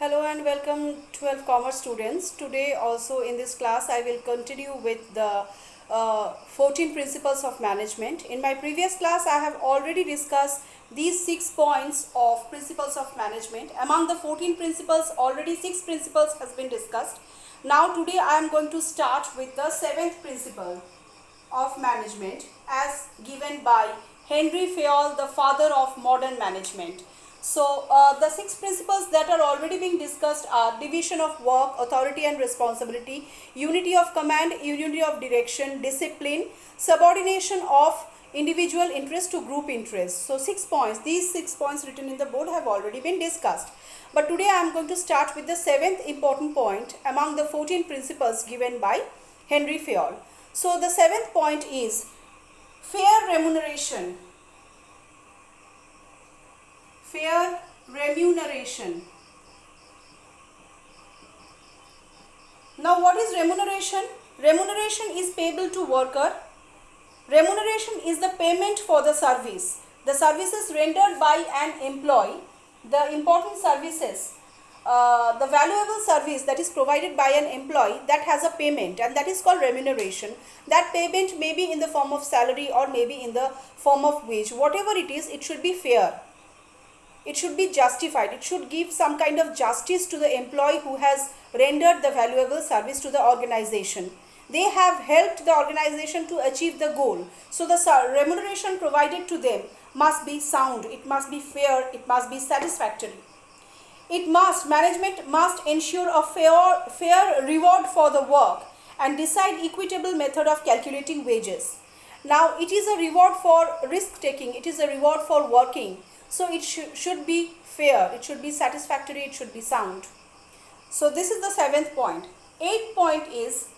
Hello and welcome 12 Commerce students. Today also in this class I will continue with the 14 principles of management. In my previous class I have already discussed these 6 points of principles of management. Among the 14 principles, already 6 principles has been discussed. Now today I am going to start with the 7th principle of management as given by Henry Fayol, the father of modern management. So the 6 principles that are already being discussed are division of work, authority and responsibility, unity of command, unity of direction, discipline, subordination of individual interest to group interest. So 6 points, these 6 points written in the board have already been discussed. But today I am going to start with the 7th important point among the 14 principles given by Henry Fayol. So the 7th point is fair remuneration. Fair remuneration. Now what is remuneration? Remuneration is payable to worker. Remuneration is the payment for the service. The services rendered by an employee, the important services, the valuable service that is provided by an employee that has a payment, and that is called remuneration. That payment may be in the form of salary or maybe in the form of wage. Whatever it is, it should be fair. It should be justified. It should give some kind of justice to the employee who has rendered the valuable service to the organization. They have helped the organization to achieve the goal. So the remuneration provided to them must be sound. It must be fair. It must be satisfactory. Management must ensure a fair reward for the work and decide equitable method of calculating wages. Now it is a reward for risk taking. It is a reward for working. So it should be fair, it should be satisfactory, it should be sound. So this is the 7th point. 8th point is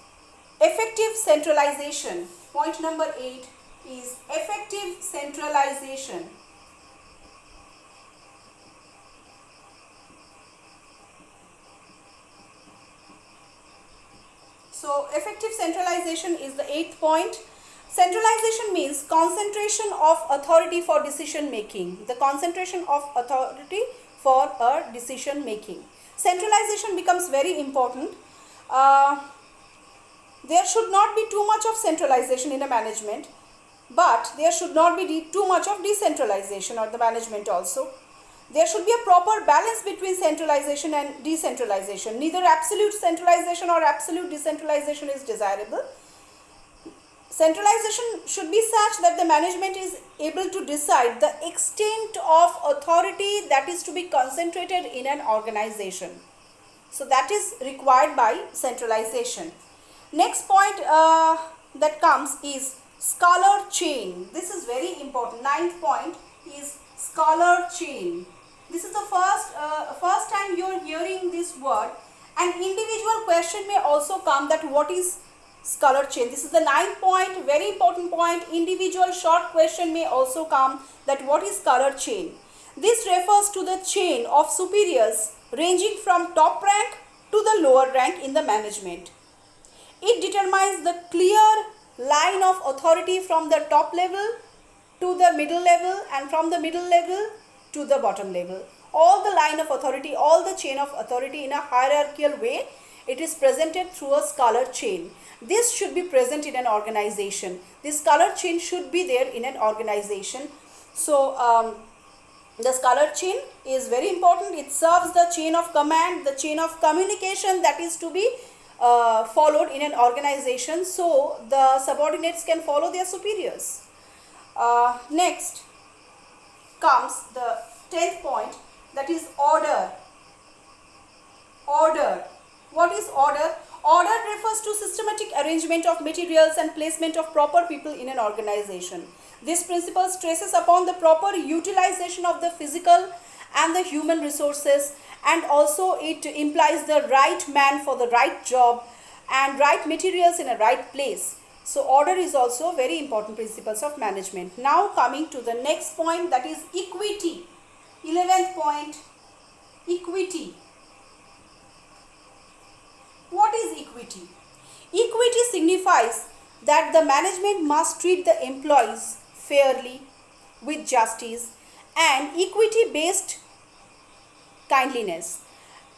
effective centralization. Point number 8 is effective centralization. So effective centralization is the 8th point. Centralization means concentration of authority for decision making. The concentration of authority for a decision making. Centralization becomes very important. There should not be too much of centralization in a management, but there should not be too much of decentralization or the management also. There should be a proper balance between centralization and decentralization. Neither absolute centralization or absolute decentralization is desirable. Centralization should be such that the management is able to decide the extent of authority that is to be concentrated in an organization. So that is required by centralization. Next point that comes is scholar chain. This is very important. 9th point is scholar chain. This is the first time you are hearing this word. An individual question may also come that what is scholar chain. This is the 9th point, very important point. Individual short question may also come that what is scholar chain. This refers to the chain of superiors ranging from top rank to the lower rank in the management. It determines the clear line of authority from the top level to the middle level and from the middle level to the bottom level. All the line of authority, all the chain of authority in a hierarchical way, it is presented through a scholar chain. This should be present in an organization. This scholar chain should be there in an organization. So the scholar chain is very important. It serves the chain of command, the chain of communication that is to be followed in an organization, so the subordinates can follow their superiors. Next comes the 10th point, that is order. Order. What is order? Order refers to systematic arrangement of materials and placement of proper people in an organization. This principle stresses upon the proper utilization of the physical and the human resources, and also it implies the right man for the right job and right materials in a right place. So order is also very important principles of management. Now coming to the next point, that is equity. 11th point, equity. What is equity? Equity signifies that the management must treat the employees fairly, with justice and equity based kindliness.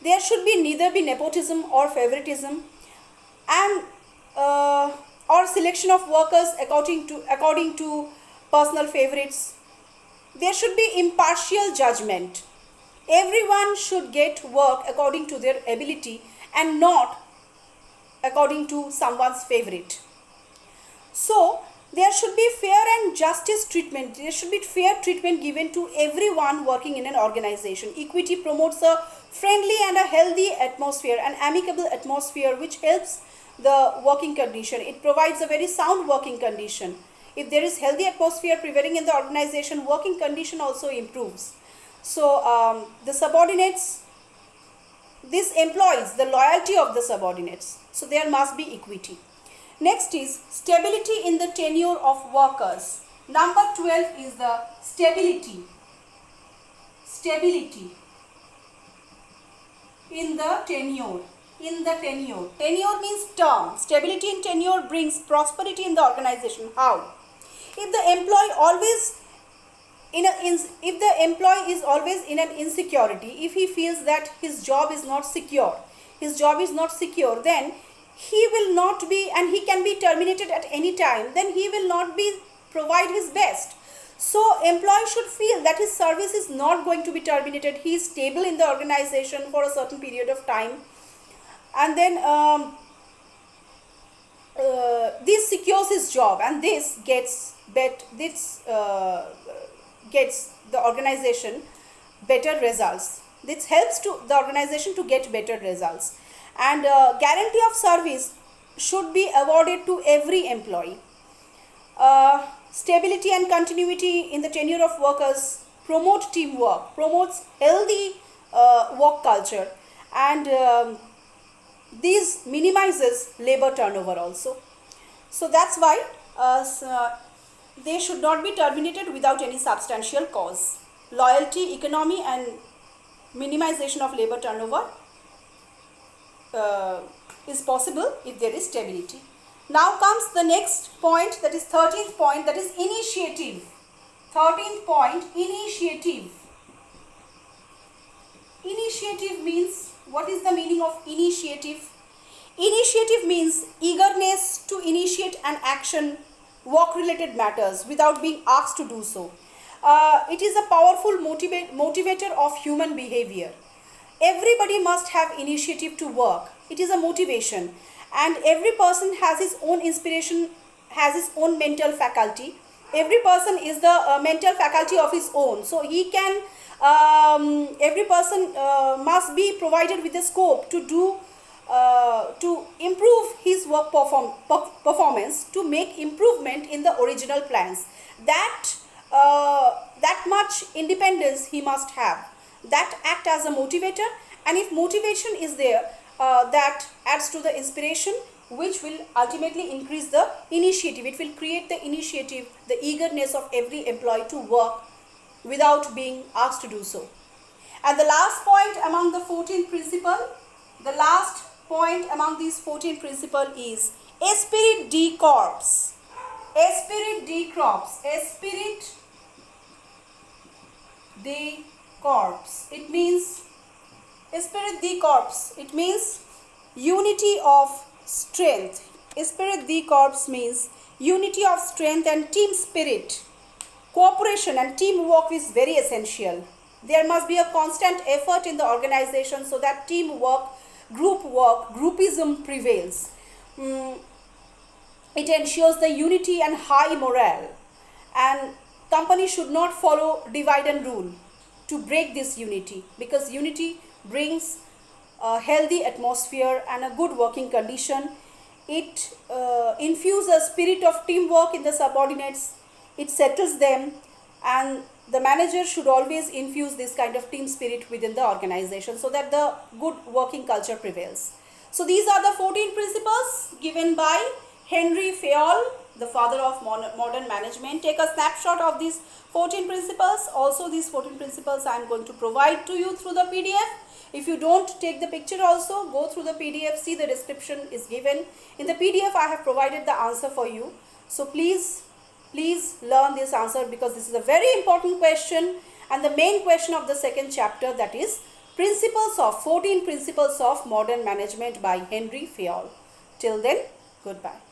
There should be neither be nepotism or favoritism, and or selection of workers according to personal favorites. There should be impartial judgment. Everyone should get work according to their ability and not according to someone's favorite. So there should be fair and justice treatment. There should be fair treatment given to everyone working in an organization. Equity promotes a friendly and a healthy atmosphere, an amicable atmosphere which helps the working condition. It provides a very sound working condition. If there is healthy atmosphere prevailing in the organization, working condition also improves. So the subordinates, this employs the loyalty of the subordinates. So there must be equity. Next is stability in the tenure of workers. Number 12 is the stability. Stability in the tenure. In the tenure. Tenure means term. Stability in tenure brings prosperity in the organization. How? If the employee always if the employee is always in an insecurity, if he feels that his job is not secure, then he will not be, and he can be terminated at any time, then he will not be provide his best. So employee should feel that his service is not going to be terminated. He is stable in the organization for a certain period of time, and then this secures his job, and this gets the organization better results. This helps to the organization to get better results. And guarantee of service should be awarded to every employee. Stability and continuity in the tenure of workers promote teamwork, promotes healthy work culture, and these minimizes labor turnover also. So that's why they should not be terminated without any substantial cause. Loyalty, economy, and minimization of labor turnover is possible if there is stability. Now comes the next point, that is 13th point, that is initiative. 13th point, initiative. Initiative means, what is the meaning of initiative? Initiative means eagerness to initiate an action, work related matters without being asked to do so. It is a powerful motivator of human behavior. Everybody must have initiative to work. It is a motivation, and every person has his own inspiration, has his own mental faculty. Every person is the mental faculty of his own. So he can, every person must be provided with the scope to do, to improve his work performance, to make improvement in the original plans. That much independence he must have. That act as a motivator, and if motivation is there, that adds to the inspiration, which will ultimately increase the initiative. It will create the initiative, the eagerness of every employee to work without being asked to do so. And the last point among the 14 principle, the last point among these 14 principle is esprit de corps. Esprit de corps. Esprit de corps. It means esprit de corps. It means unity of strength. Esprit de corps means unity of strength and team spirit. Cooperation and teamwork is very essential. There must be a constant effort in the organization so that teamwork, groupism prevails. It ensures the unity and high morale. And company should not follow divide and rule to break this unity, because unity brings a healthy atmosphere and a good working condition. It infuses a spirit of teamwork in the subordinates. It settles them, and the manager should always infuse this kind of team spirit within the organization so that the good working culture prevails. So these are the 14 principles given by Henry Fayol, the father of modern management. Take a snapshot of these 14 principles. Also, these 14 principles I am going to provide to you through the PDF. If you don't take the picture also, go through the PDF, see the description is given. In the PDF, I have provided the answer for you. So please learn this answer, because this is a very important question and the main question of the second chapter, that is 14 Principles of Modern Management by Henry Fayol. Till then, goodbye.